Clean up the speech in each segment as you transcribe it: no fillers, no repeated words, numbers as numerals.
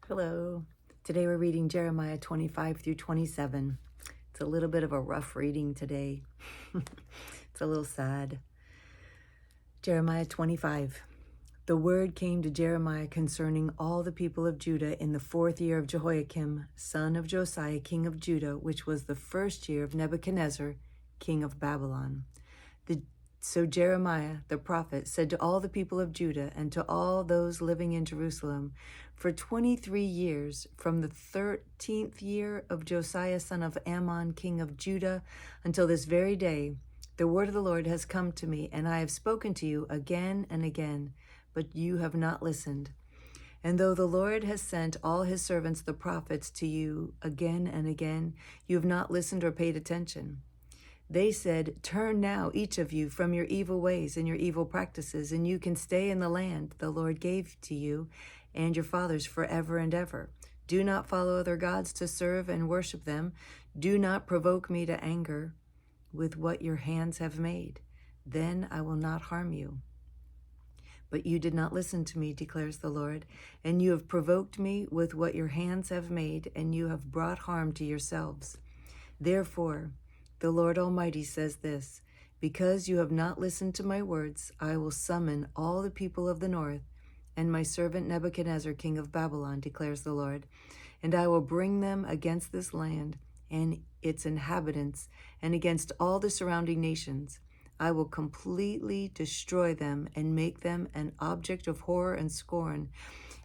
Hello. Today we're reading Jeremiah 25 through 27. It's a little bit of a rough reading today. It's a little sad. Jeremiah 25. The word came to Jeremiah concerning all the people of Judah in the 4th year of Jehoiakim, son of Josiah, king of Judah, which was the 1st year of Nebuchadnezzar, king of Babylon. So Jeremiah the prophet said to all the people of Judah and to all those living in Jerusalem, for 23 years, from the 13th year of Josiah son of Ammon, king of Judah, until this very day, the word of the Lord has come to me, and I have spoken to you again and again, but you have not listened. And though the Lord has sent all his servants the prophets to you again and again, you have not listened or paid attention. They said, turn now, each of you, from your evil ways and your evil practices, and you can stay in the land the Lord gave to you and your fathers forever and ever. Do not follow other gods to serve and worship them. Do not provoke me to anger with what your hands have made. Then I will not harm you. But you did not listen to me, declares the Lord, and you have provoked me with what your hands have made, and you have brought harm to yourselves. Therefore, the Lord Almighty says this, because you have not listened to my words, I will summon all the people of the north and my servant Nebuchadnezzar, king of Babylon, declares the Lord, and I will bring them against this land and its inhabitants and against all the surrounding nations. I will completely destroy them and make them an object of horror and scorn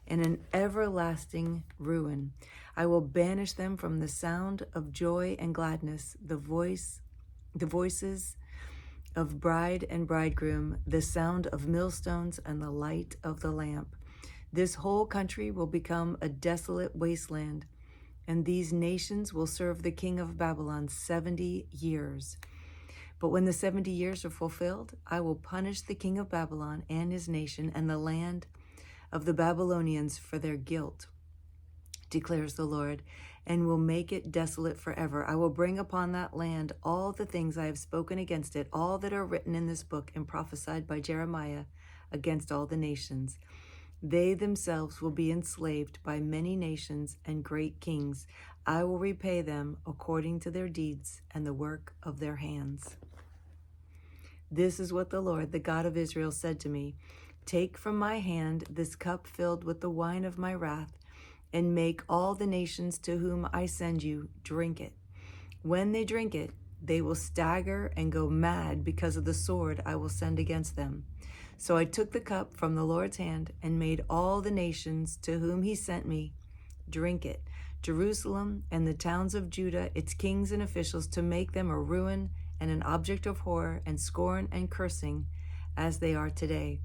and an everlasting ruin. I will banish them from the sound of joy and gladness, the voices of bride and bridegroom, the sound of millstones and the light of the lamp. This whole country will become a desolate wasteland, and these nations will serve the king of Babylon 70 years. But when the 70 years are fulfilled, I will punish the king of Babylon and his nation and the land of the Babylonians for their guilt, declares the Lord, and will make it desolate forever. I will bring upon that land all the things I have spoken against it, all that are written in this book and prophesied by Jeremiah against all the nations. They themselves will be enslaved by many nations and great kings. I will repay them according to their deeds and the work of their hands. This is what the Lord, the God of Israel, said to me. Take from my hand this cup filled with the wine of my wrath, and make all the nations to whom I send you drink it. When they drink it, they will stagger and go mad because of the sword I will send against them. So I took the cup from the Lord's hand and made all the nations to whom he sent me drink it, Jerusalem and the towns of Judah, its kings and officials, to make them a ruin and an object of horror and scorn and cursing, as they are today.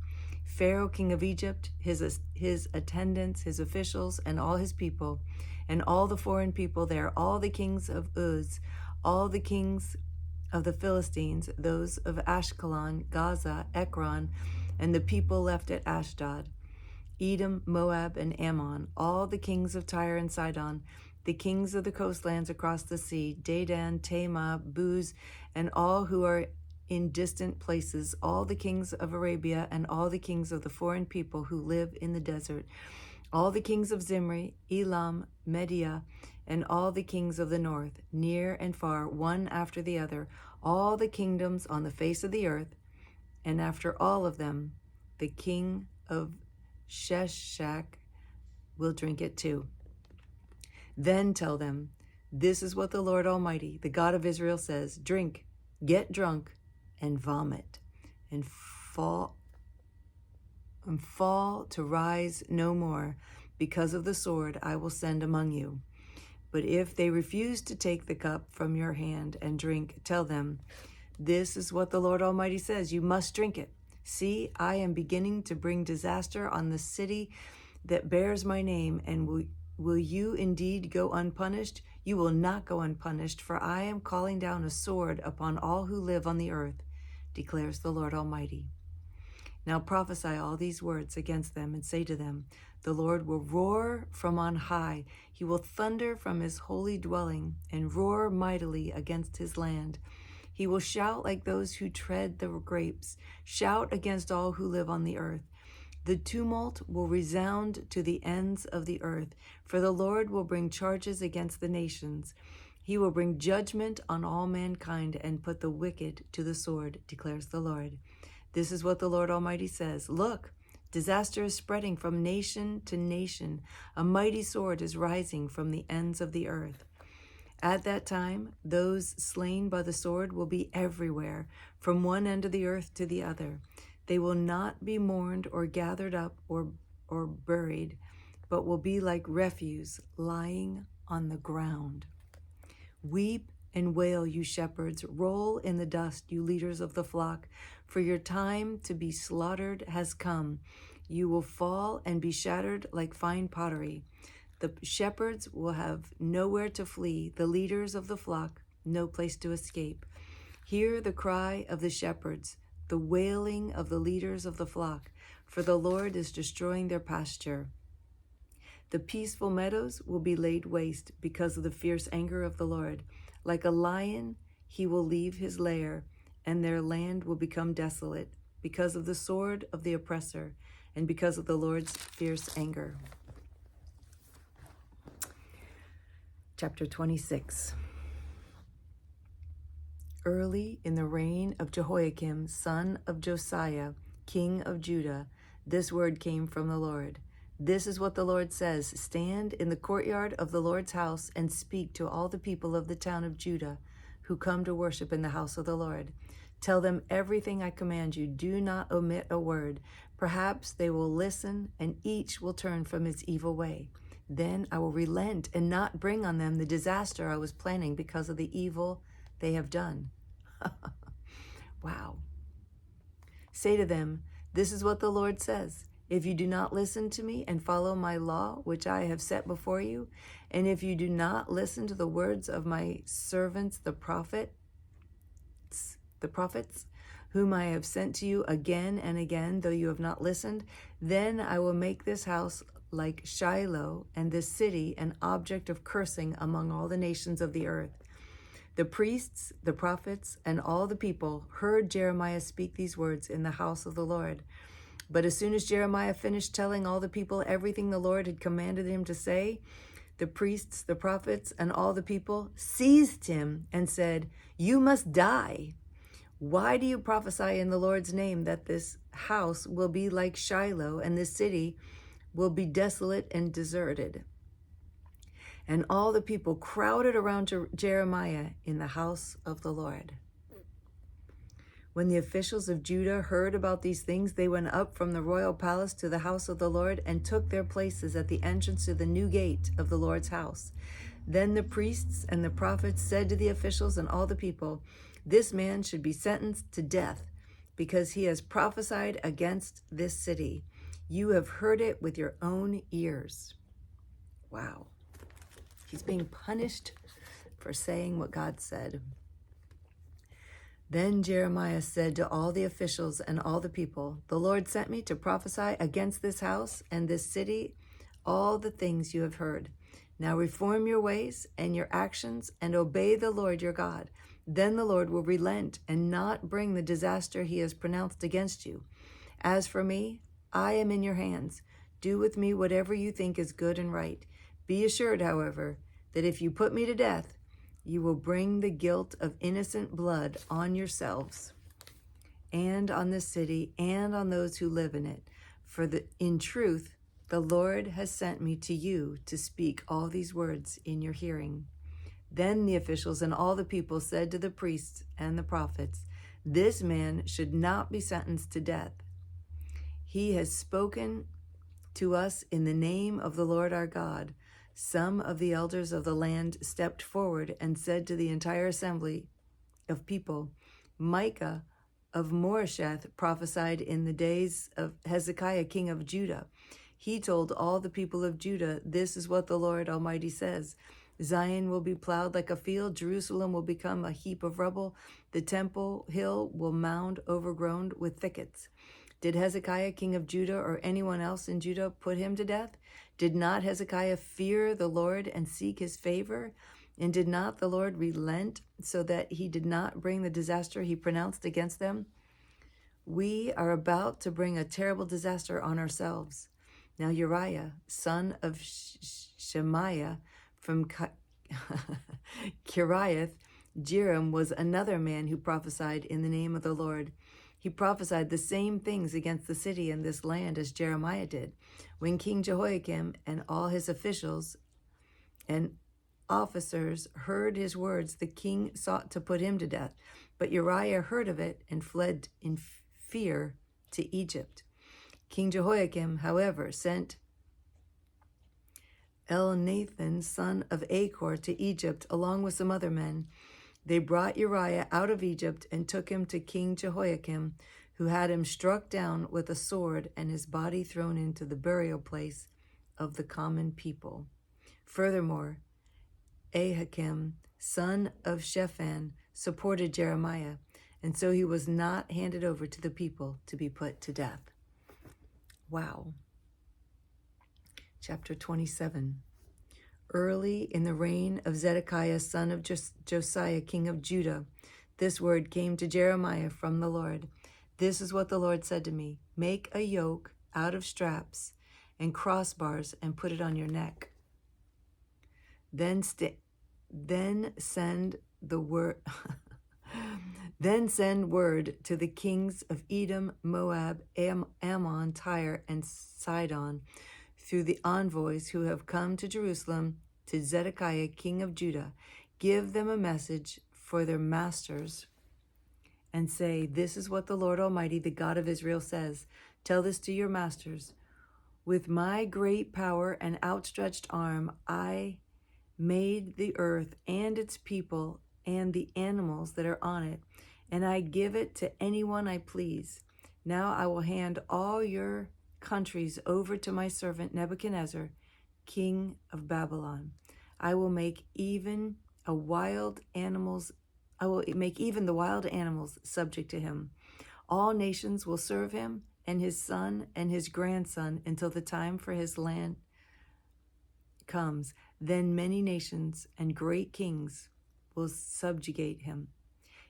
Pharaoh, king of Egypt, his attendants, his officials, and all his people, and all the foreign people there, all the kings of Uz, all the kings of the Philistines, those of Ashkelon, Gaza, Ekron, and the people left at Ashdod, Edom, Moab, and Ammon, all the kings of Tyre and Sidon, the kings of the coastlands across the sea, Dedan, Tema, Buz, and all who are in distant places, all the kings of Arabia and all the kings of the foreign people who live in the desert, all the kings of Zimri, Elam, Media, and all the kings of the north, near and far, one after the other, all the kingdoms on the face of the earth, and after all of them, the king of Sheshach will drink it too. Then tell them, this is what the Lord Almighty, the God of Israel, says, drink, get drunk, and vomit, and fall to rise no more, because of the sword I will send among you. But if they refuse to take the cup from your hand and drink, tell them, this is what the Lord Almighty says, you must drink it. See, I am beginning to bring disaster on the city that bears my name, and will you indeed go unpunished? You will not go unpunished, for I am calling down a sword upon all who live on the earth, declares the Lord Almighty. Now prophesy all these words against them and say to them, the Lord will roar from on high. He will thunder from his holy dwelling and roar mightily against his land. He will shout like those who tread the grapes, shout against all who live on the earth. The tumult will resound to the ends of the earth, for the Lord will bring charges against the nations. He will bring judgment on all mankind and put the wicked to the sword, declares the Lord. This is what the Lord Almighty says. Look, disaster is spreading from nation to nation. A mighty sword is rising from the ends of the earth. At that time, those slain by the sword will be everywhere, from one end of the earth to the other. They will not be mourned or gathered up or buried, but will be like refuse lying on the ground. Weep and wail, you shepherds. Roll in the dust, you leaders of the flock, for your time to be slaughtered has come. You will fall and be shattered like fine pottery. The shepherds will have nowhere to flee, the leaders of the flock no place to escape. Hear the cry of the shepherds, the wailing of the leaders of the flock, for the Lord is destroying their pasture. The peaceful meadows will be laid waste because of the fierce anger of the Lord. Like a lion, he will leave his lair, and their land will become desolate because of the sword of the oppressor and because of the Lord's fierce anger. Chapter 26. Early in the reign of Jehoiakim, son of Josiah, king of Judah, this word came from the Lord. This is what the Lord says: Stand in the courtyard of the Lord's house and speak to all the people of the town of Judah who come to worship in the house of the Lord. Tell them everything I command you. Do not omit a word. Perhaps they will listen, and each will turn from its evil way. Then I will relent and not bring on them the disaster I was planning because of the evil they have done. Wow. Say to them, this is what the Lord says. If you do not listen to me and follow my law, which I have set before you, and if you do not listen to the words of my servants, the prophets, whom I have sent to you again and again, though you have not listened, then I will make this house like Shiloh, and this city an object of cursing among all the nations of the earth. The priests, the prophets, and all the people heard Jeremiah speak these words in the house of the Lord. But as soon as Jeremiah finished telling all the people everything the Lord had commanded him to say, the priests, the prophets, and all the people seized him and said, "You must die. Why do you prophesy in the Lord's name that this house will be like Shiloh, and this city will be desolate and deserted?" And all the people crowded around Jeremiah in the house of the Lord. When the officials of Judah heard about these things, they went up from the royal palace to the house of the Lord and took their places at the entrance to the new gate of the Lord's house. Then the priests and the prophets said to the officials and all the people, "This man should be sentenced to death because he has prophesied against this city. You have heard it with your own ears." Wow. He's being punished for saying what God said. Then Jeremiah said to all the officials and all the people, "The Lord sent me to prophesy against this house and this city all the things you have heard. Now reform your ways and your actions and obey the Lord your God. Then the Lord will relent and not bring the disaster he has pronounced against you. As for me, I am in your hands. Do with me whatever you think is good and right. Be assured, however, that if you put me to death, you will bring the guilt of innocent blood on yourselves and on this city and on those who live in it. For in truth, the Lord has sent me to you to speak all these words in your hearing." Then the officials and all the people said to the priests and the prophets, "This man should not be sentenced to death. He has spoken to us in the name of the Lord our God." Some of the elders of the land stepped forward and said to the entire assembly of people, "Micah of Moresheth prophesied in the days of Hezekiah, king of Judah. He told all the people of Judah, 'This is what the Lord Almighty says. Zion will be plowed like a field. Jerusalem will become a heap of rubble. The temple hill will mound overgrown with thickets.' Did Hezekiah, king of Judah, or anyone else in Judah put him to death? Did not Hezekiah fear the Lord and seek his favor? And did not the Lord relent so that he did not bring the disaster he pronounced against them?" We are about to bring a terrible disaster on ourselves. Now Uriah, son of Shemaiah from Kiriath Jearim, was another man who prophesied in the name of the Lord. He prophesied the same things against the city and this land as Jeremiah did. When King Jehoiakim and all his officials and officers heard his words, the king sought to put him to death. But Uriah heard of it and fled in fear to Egypt. King Jehoiakim, however, sent Elnathan, son of Achor, to Egypt along with some other men. They brought Uriah out of Egypt and took him to King Jehoiakim, who had him struck down with a sword and his body thrown into the burial place of the common people. Furthermore, Ahikam, son of Shaphan, supported Jeremiah, and so he was not handed over to the people to be put to death. Wow. Chapter 27. Early in the reign of Zedekiah, son of Josiah, king of Judah, this word came to Jeremiah from the Lord. This is what the Lord said to me: make a yoke out of straps and crossbars and put it on your neck. Then send word to the kings of Edom, Moab, Ammon, Tyre, and Sidon through the envoys who have come to Jerusalem to Zedekiah, king of Judah. Give them a message for their masters and say, this is what the Lord Almighty, the God of Israel, says. Tell this to your masters. With my great power and outstretched arm, I made the earth and its people and the animals that are on it, and I give it to anyone I please. Now I will hand all your countries over to my servant Nebuchadnezzar, king of Babylon. I will make even the wild animals subject to him. All nations will serve him and his son and his grandson until the time for his land comes. Then many nations and great kings will subjugate him.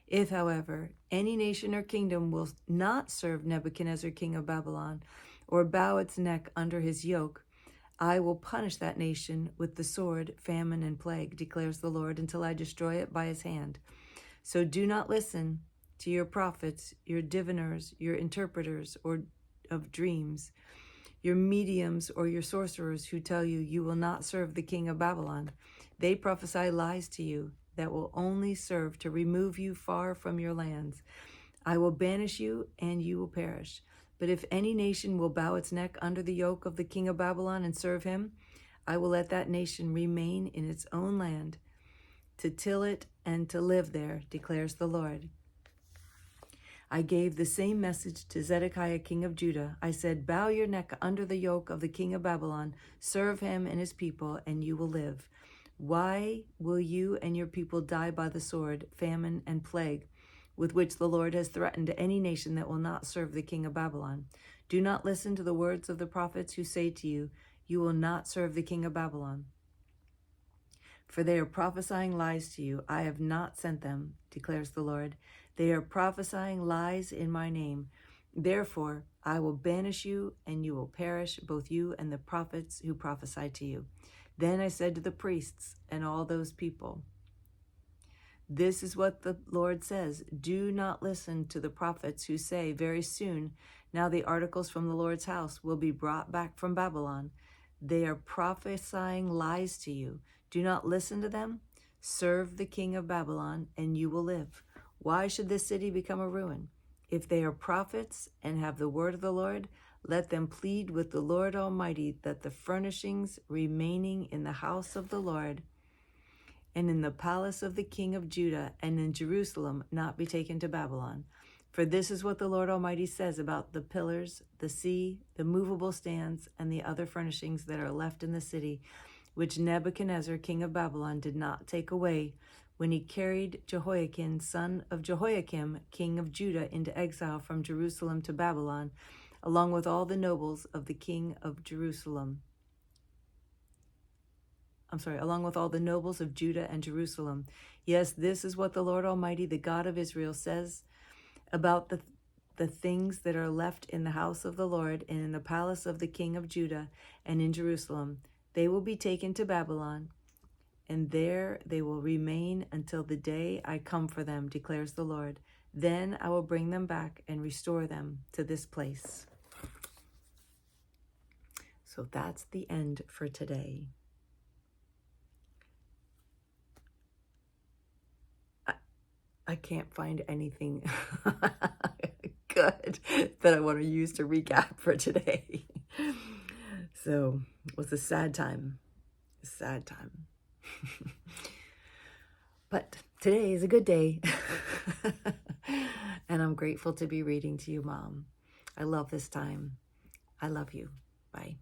If, however, any nation or kingdom will not serve Nebuchadnezzar, king of Babylon, or bow its neck under his yoke, I will punish that nation with the sword, famine, and plague, declares the Lord, until I destroy it by his hand. So do not listen to your prophets, your diviners, your interpreters of dreams, your mediums or your sorcerers who tell you you will not serve the king of Babylon. They prophesy lies to you that will only serve to remove you far from your lands. I will banish you and you will perish. But if any nation will bow its neck under the yoke of the king of Babylon and serve him, I will let that nation remain in its own land, to till it and to live there, declares the Lord. I gave the same message to Zedekiah, king of Judah. I said, bow your neck under the yoke of the king of Babylon, serve him and his people, and you will live. Why will you and your people die by the sword, famine, and plague, with which the Lord has threatened any nation that will not serve the king of Babylon? Do not listen to the words of the prophets who say to you, you will not serve the king of Babylon. For they are prophesying lies to you. I have not sent them, declares the Lord. They are prophesying lies in my name. Therefore, I will banish you, and you will perish, both you and the prophets who prophesy to you. Then I said to the priests and all those people, this is what the Lord says. Do not listen to the prophets who say, very soon, now the articles from the Lord's house will be brought back from Babylon. They are prophesying lies to you. Do not listen to them. Serve the king of Babylon, and you will live. Why should this city become a ruin? If they are prophets and have the word of the Lord, let them plead with the Lord Almighty that the furnishings remaining in the house of the Lord and in the palace of the king of Judah and in Jerusalem not be taken to Babylon. For this is what the Lord Almighty says about the pillars, the sea, the movable stands, and the other furnishings that are left in the city, which Nebuchadnezzar, king of Babylon, did not take away when he carried Jehoiakim, son of Jehoiakim, king of Judah, into exile from Jerusalem to Babylon, along with all the nobles of the king of Jerusalem. Along with all the nobles of Judah and Jerusalem. Yes, this is what the Lord Almighty, the God of Israel, says about the things that are left in the house of the Lord and in the palace of the king of Judah and in Jerusalem, they will be taken to Babylon, and there they will remain until the day I come for them, declares the Lord. Then I will bring them back and restore them to this place. So that's the end for today. I can't find anything good that I want to use to recap for today. So it was a sad time. A sad time. But today is a good day. And I'm grateful to be reading to you, Mom. I love this time. I love you. Bye.